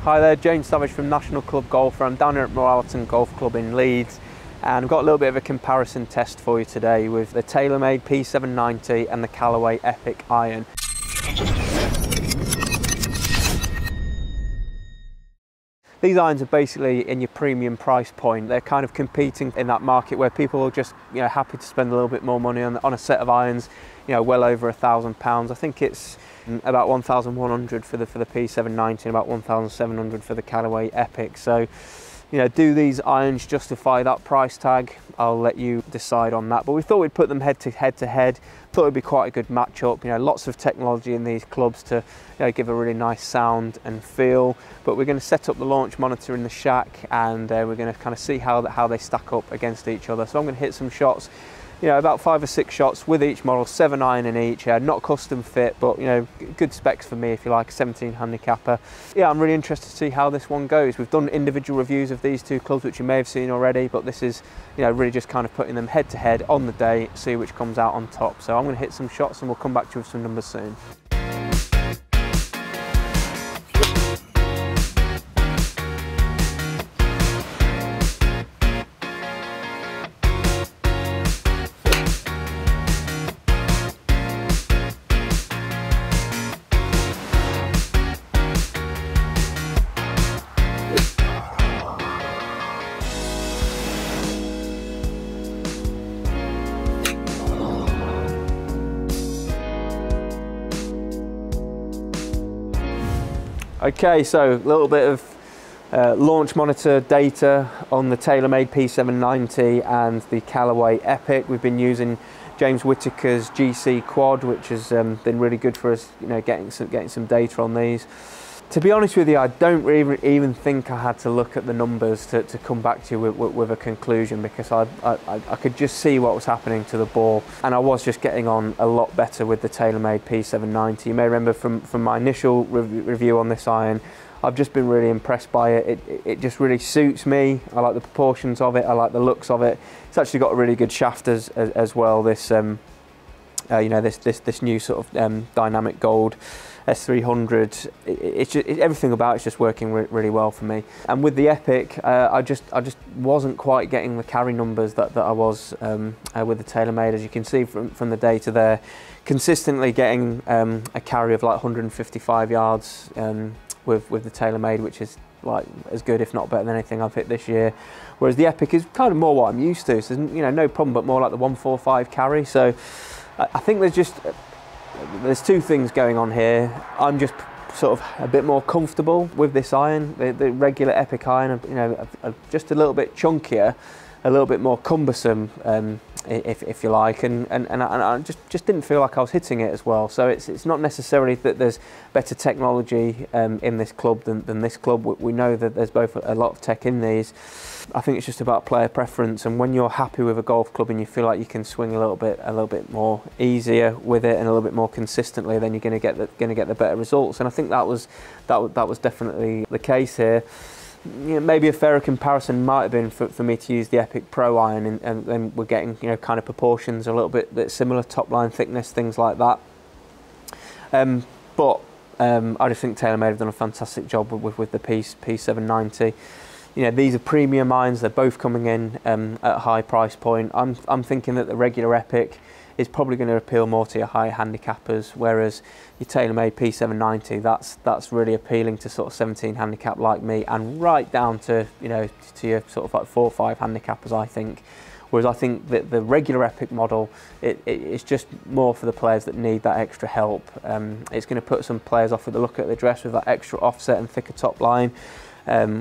Hi there, James Savage from National Club Golfer. I'm down here at Moor Allerton Golf Club in Leeds, and I've got a little bit of a comparison test for you today with the TaylorMade P790 and the Callaway Epic iron. These irons are basically in your premium price point. They're kind of competing in that market where people are just, happy to spend a little bit more money on a set of irons, well over £1,000. I think it's about 1,100 for the P790 and about 1,700 for the Callaway Epic. So, do these irons justify that price tag? I'll let you decide on that. But we thought we'd put them head to head. Thought it'd be quite a good matchup. Lots of technology in these clubs to give a really nice sound and feel. But we're going to set up the launch monitor in the shack, and we're going to kind of see how they stack up against each other. So I'm going to hit some shots. About 5 or 6 shots with each model, 7 iron in each, not custom fit, but good specs for me if you like, a 17 handicapper. Yeah, I'm really interested to see how this one goes. We've done individual reviews of these two clubs, which you may have seen already, but this is really just kind of putting them head to head on the day, see which comes out on top. So I'm going to hit some shots and we'll come back to you with some numbers soon. Okay, so a little bit of launch monitor data on the TaylorMade P790 and the Callaway Epic. We've been using James Whittaker's GC Quad, which has been really good for us, getting some data on these. To be honest with you, I don't really even think I had to look at the numbers to come back to you with a conclusion, because I could just see what was happening to the ball, and I was just getting on a lot better with the TaylorMade P790. You may remember from my initial review on this iron, I've just been really impressed by it. It just really suits me. I like the proportions of it, I like the looks of it. It's actually got a really good shaft as well, this this new sort of dynamic gold S300. Everything about it's just working really well for me. And with the Epic, I just wasn't quite getting the carry numbers that I was with the TaylorMade. As you can see from the data there, consistently getting a carry of like 155 yards with the TaylorMade, which is like as good, if not better, than anything I've hit this year. Whereas the Epic is kind of more what I'm used to. So no problem, but more like the 145 carry. So I think there's two things going on here. I'm just sort of a bit more comfortable with this iron. The regular Epic iron, are just a little bit chunkier, a little bit more cumbersome, if you like, and I just didn't feel like I was hitting it as well. So it's not necessarily that there's better technology in this club than this club. We know that there's both a lot of tech in these. I think it's just about player preference, and when you're happy with a golf club and you feel like you can swing a little bit more easier with it and a little bit more consistently, then you're going to get the better results. And I think that was definitely the case here. Maybe a fairer comparison might have been for me to use the Epic Pro iron, and then we're getting kind of proportions a little bit similar, top line thickness, things like that. But I just think TaylorMade have done a fantastic job with the P790. These are premium irons. They're both coming in at a high price point. I'm thinking that the regular Epic is probably going to appeal more to your high handicappers, whereas your TaylorMade P790, that's really appealing to sort of 17 handicap like me, and right down to to your sort of like 4 or 5 handicappers, I think. Whereas I think that the regular Epic model, it's just more for the players that need that extra help. It's going to put some players off with the look at the dress with that extra offset and thicker top line.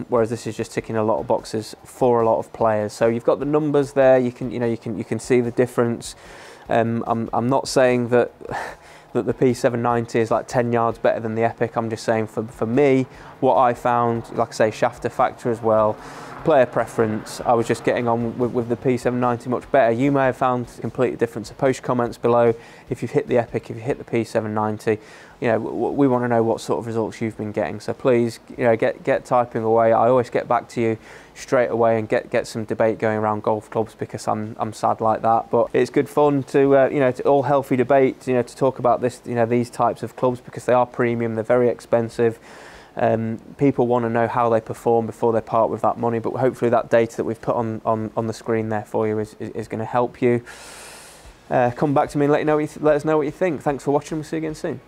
Whereas this is just ticking a lot of boxes for a lot of players. So you've got the numbers there. You can see the difference. I'm not saying that the P790 is like 10 yards better than the Epic. I'm just saying for me, what I found, like I say, shafter factor as well, player preference, I was just getting on with the P790 much better. You may have found completely different, so post comments below if you've hit the Epic, if you hit the P790. We want to know what sort of results you've been getting, so please get typing away. I always get back to you straight away and get some debate going around golf clubs, because I'm sad like that, but it's good fun to to all healthy debate, to talk about this, these types of clubs, because they are premium, they're very expensive. People want to know how they perform before they part with that money, but hopefully that data that we've put on the screen there for you is going to help you. Come back to me and let us know what you think. Thanks for watching. We'll see you again soon.